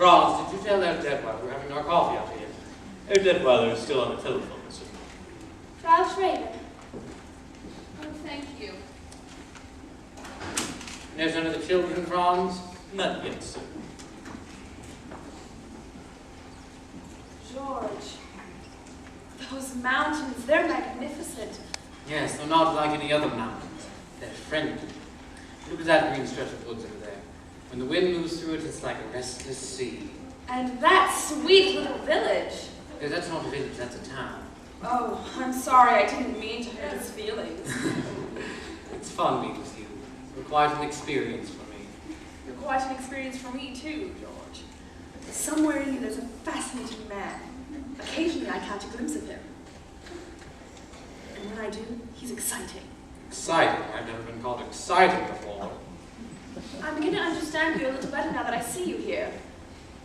Franz, did you tell Herr Detweiler we're having our coffee out here? Herr Detweiler is still on the telephone, sir. Frau Schrader. Oh, thank you. And there's none of the children, Franz? Not yet, sir. George, those mountains, they're magnificent. Yes, they're not like any other mountains. They're friendly. Look at that green stretch of woods over there. When the wind moves through it, it's like a restless sea. And that sweet little village. Hey, that's not a village, that's a town. Oh, I'm sorry, I didn't mean to hurt his feelings. It's fun meeting with you. You're quite an experience for me. You're quite an experience for me too, George. Somewhere in you there's a fascinating man. Occasionally I catch a glimpse of him. And when I do, he's exciting. Exciting? I've never been called exciting before. I'm beginning to understand you a little better now that I see you here.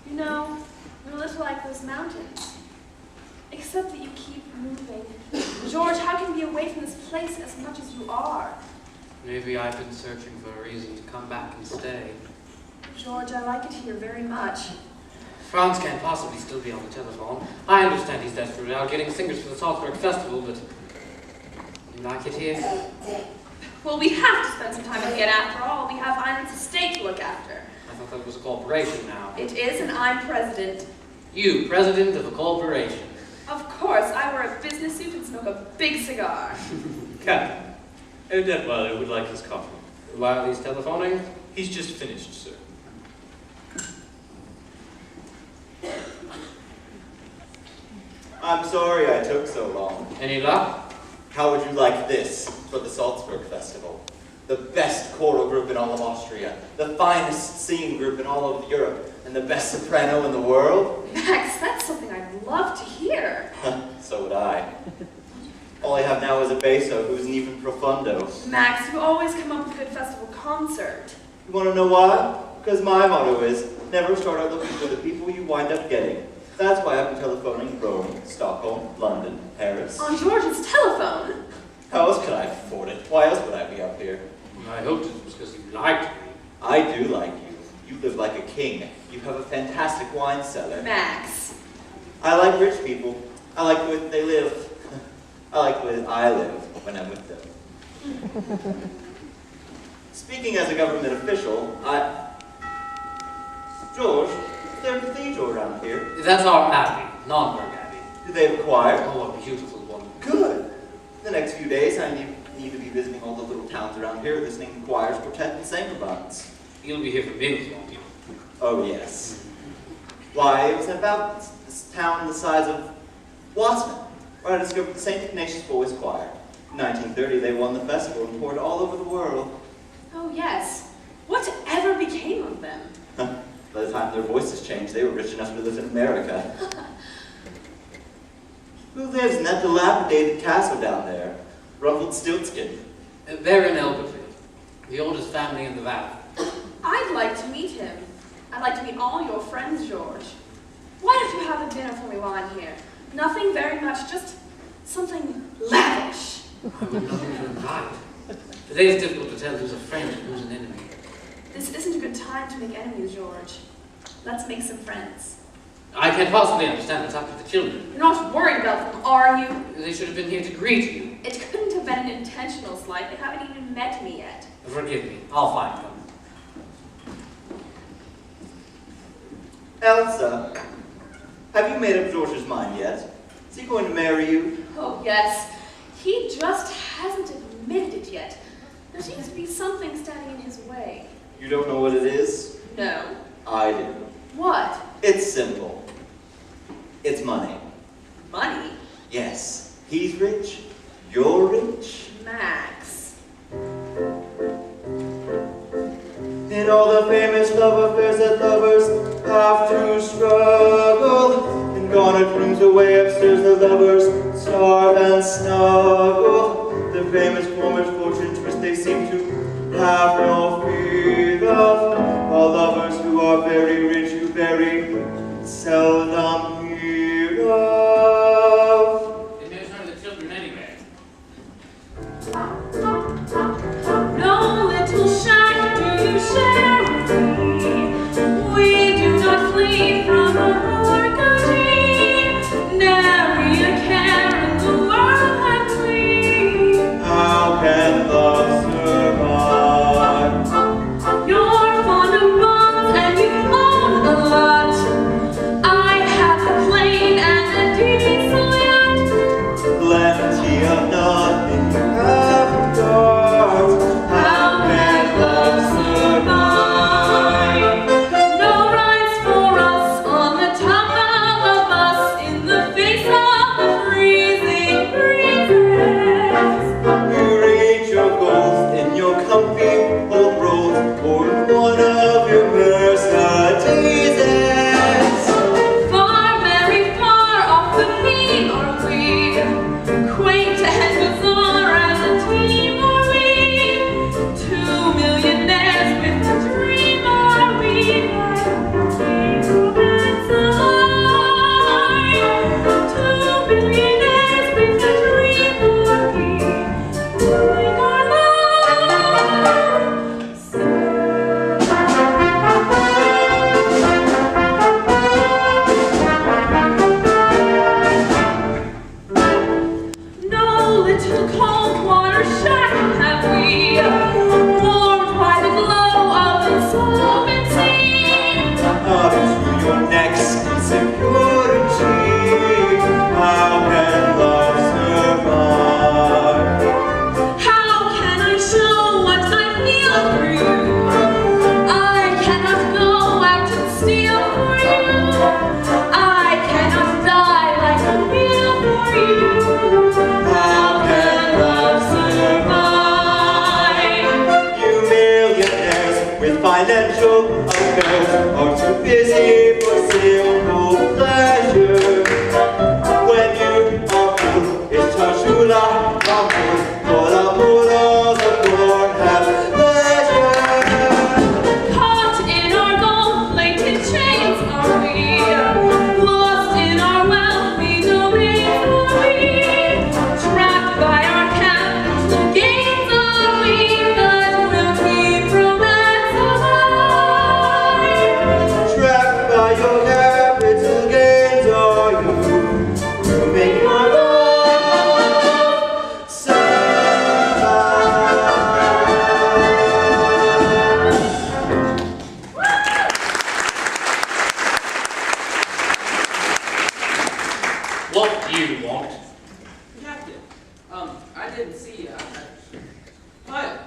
You know, you're a little like those mountains. Except that you keep moving. George, how can you be away from this place as much as you are? Maybe I've been searching for a reason to come back and stay. George, I like it here very much. Franz can't possibly still be on the telephone. I understand he's desperate out getting singers for the Salzburg Festival, but you like it here? Well, we have to spend some time again after all. We have Island's estate to look after. I thought that was a corporation now. It is, and I'm president. You, president of a corporation. Of course, I wear a business suit and smoke a big cigar. Captain, Herr Detweiler would like his coffee. While he's telephoning? He's just finished, sir. I'm sorry I took so long. Any luck? How would you like this for the Salzburg Festival? The best choral group in all of Austria, the finest singing group in all of Europe, and the best soprano in the world? Max, that's something I'd love to hear. So would I. All I have now is a basso who isn't even profundo. Max, you always come up with a good festival concert. You want to know why? Because my motto is, never start out looking for the people you wind up getting. That's why I've been telephoning Rome, Stockholm, London, Paris. On George's telephone? How else could I afford it? Why else would I be up here? I hoped it was because you liked me. I do like you. You live like a king. You have a fantastic wine cellar. Max. I like rich people. I like the way they live. I like the way I live when I'm with them. Speaking as a government official, George, is there a cathedral around here? That's our abbey, Nonnberg Abbey. Do they have a choir? Oh, a beautiful one. Good. The next few days, I need to be visiting all the little towns around here, listening to choirs, quartet, and sing-a-buns. You'll be here for meals, won't you? Oh, yes. Why, it was about this town the size of Wassman, where I discovered the St. Ignatius Boys Choir. In 1930, they won the festival and toured all over the world. Oh, yes. Whatever became of them? By the time their voices changed, they were rich enough to live in America. Who lives in that dilapidated castle down there? Rumpelstiltskin. They're in Elberfeld, the oldest family in the valley. I'd like to meet him. I'd like to meet all your friends, George. Why don't you have a dinner for me while I'm here? Nothing very much, just something lavish. I would love you to invite. Today it's difficult to tell who's a friend and who's an enemy. This isn't a good time to make enemies, George. Let's make some friends. I can't possibly understand what's up with the children. You're not worried about them, are you? They should have been here to greet you. It couldn't have been an intentional slight. They haven't even met me yet. Forgive me, I'll find them. Elsa, have you made up George's mind yet? Is he going to marry you? Oh, yes. He just hasn't admitted it yet. There seems to be something standing in his way. You don't know what it is? No. I do. What? It's simple. It's money. Money? Yes. He's rich. You're rich. Max. In all the famous love affairs that lovers have to struggle, in garnet rooms away upstairs the lovers starve and snuggle. The famous former fortune twist they seem to have no fear of, while lovers who are very rich you very seldom hear of. It knows none of the children anyway. No little shack do you share with me. We do not flee financial affairs are too busy for simple pleasure. When you are poor, it's Chashula, por amor of the poor, have pleasure. Caught in our gold-plated chains are we, lost in our wealthy domains are we, trapped by our capital gains are we, but we'll keep romance alive. Trapped by your capital gains are you, who make your love survive. What do you want? Captain, I didn't see you. Hi,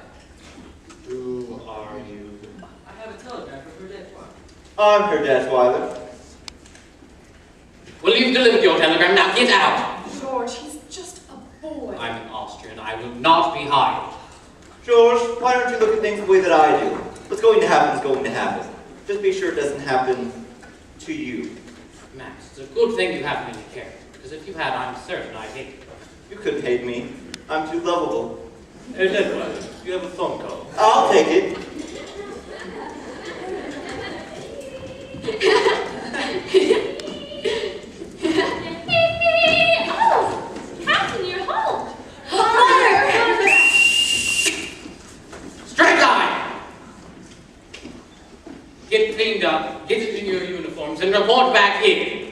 Who are you? I have a telegram from her dead father. I'm her Detweiler. Well, you've delivered your telegram. Now get out. George, he's just a boy. I'm an Austrian. I will not be hired. George, why don't you look at things the way that I do? What's going to happen is going to happen. Just be sure it doesn't happen to you. Max, it's a good thing you have me to care. Because if you had, I'm certain I'd hate you. You couldn't hate me. I'm too lovable. Hey, Detweiler, you have a phone call. I'll take it. Oh, Captain, you're home. Straight line! Get cleaned up, get into your uniforms, and report back here.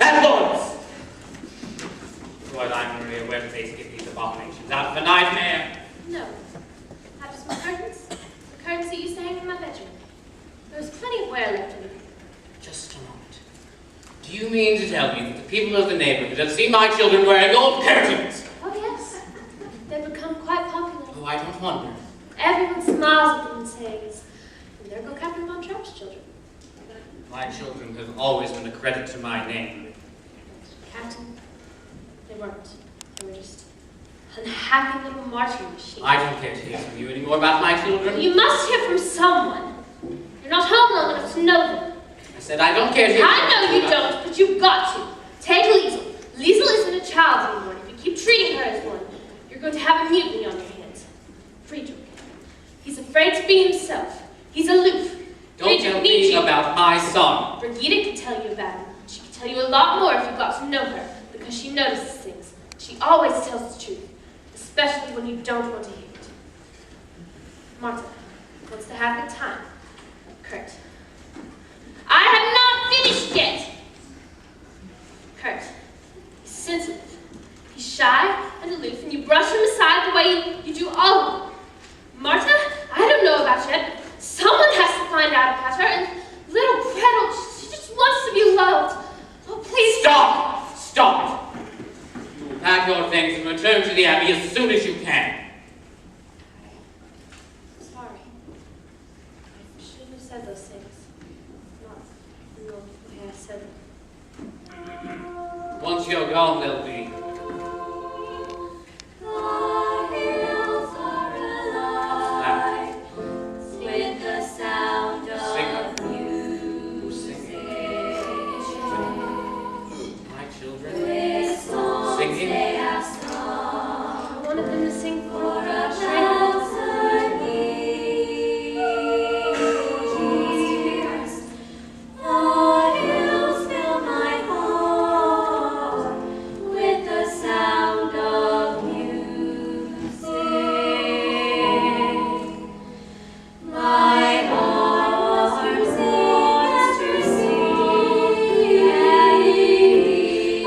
At once! Otherwise, I'm going to be aware that they skip these abominations out of a nightmare. No. Not just my curtains. The curtains that used to hang in my bedroom. There was plenty of wear left in them. Just a moment. Do you mean to tell me that the people of the neighborhood have seen my children wearing old curtains? Oh, yes. They've become quite popular. Oh, I don't wonder. Everyone smiles at them and says, and there go Captain Von Trapp's children. My children have always been a credit to my name. Captain, they weren't. They were just unhappy little marching machines. I don't care to hear from you anymore about my children. You must hear from someone. You're not home long enough to know them. I said I don't care to hear I know you don't, but you've got to. Take Liesel. Liesel isn't a child anymore. If you keep treating her as one, you're going to have a mutiny on your hands. Friedrich. He's afraid to be himself. He's aloof. Don't Friedrich tell needs me you. about my son. Brigitte can tell you about him. She can tell you a lot more if you got to know her, because she notices things. She always tells the truth, especially when you don't want to hear it. Marta wants to have a good time. Kurt. I have not finished yet. Kurt. He's sensitive. He's shy and aloof, and you brush him aside the way you do all of them. Marta, I don't know about yet. Someone has to find out about her, and little Gretel, she just wants to be loved. Oh, please. Stop! Stop it! You will pack your things and return to the Abbey as soon as you can. Sorry. I shouldn't have said those things. Not in the way I said them. Once you're gone, they'll be. With the sound of Who's singing? My children? with songs Singing? they have sung I wanted them to sing for for a us. thousand years. The hills fill my heart with the sound of music. My arms wants to sing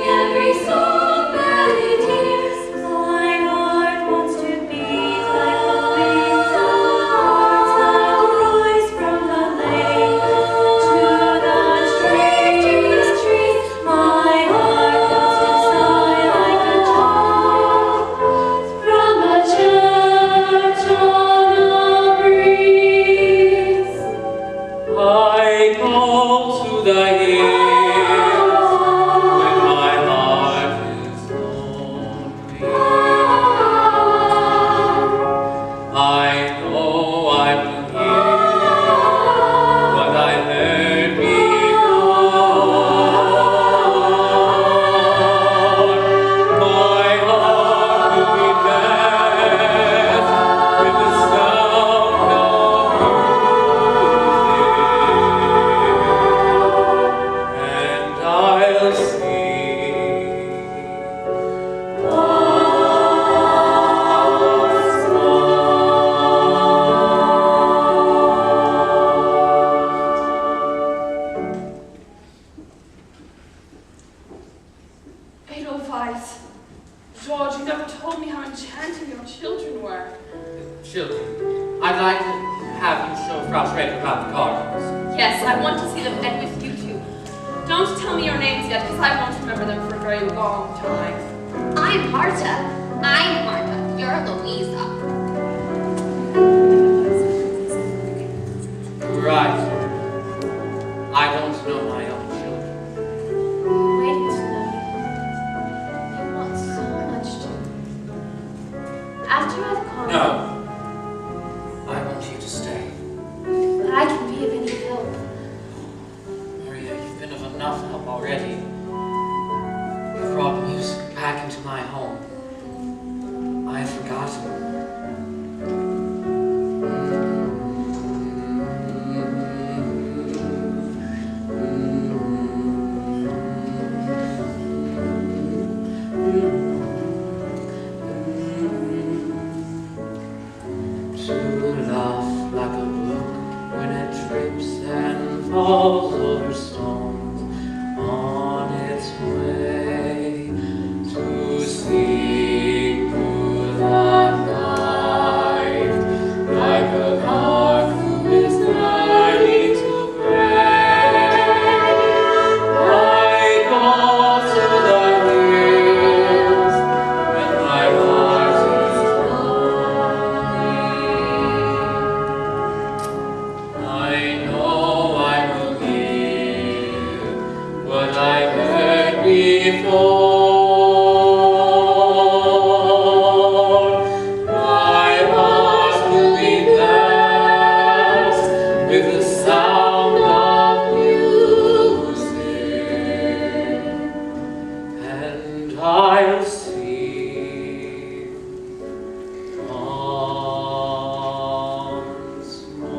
every song that it hears. My heart wants to beat like the wings of birds that rise from the lake to the trees. My heart wants to sigh like a child from a church on a breeze. I call to the hills when my heart is lonely. I know I will hear frustrated about the Cardinals. Yes, I want to see them and with you too. Don't tell me your names yet, because I won't remember them for a very long time. I'm Marta. I'm Marta. You're Louisa. Right. I want to know my own children. Waiting to know you. You want so much to. After I've gone, No. I want you to stay. but I can be of any help. Maria, you've been of enough help already. You've brought music back into my home. I have forgotten. To laugh like a brook when it trips and falls over stones on its way, to sing through the night like a lark who is learning to pray. I go to the hills when my heart is lonely. I know I will give what I've heard before. My heart will be blessed with the sound of music, and I'll see once more.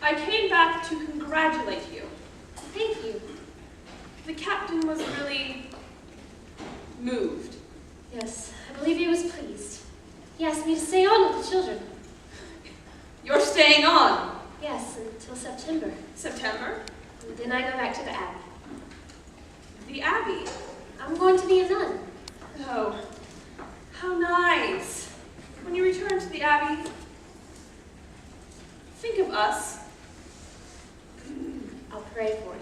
I came back to congratulate you. Thank you. The captain was really moved. Yes, I believe he was pleased. He asked me to stay on with the children. You're staying on. Yes, until September. September? And then I go back to the Abbey. The Abbey. I'm going to be a nun. Oh, how nice. When you return to the Abbey, think of us. I'll pray for you.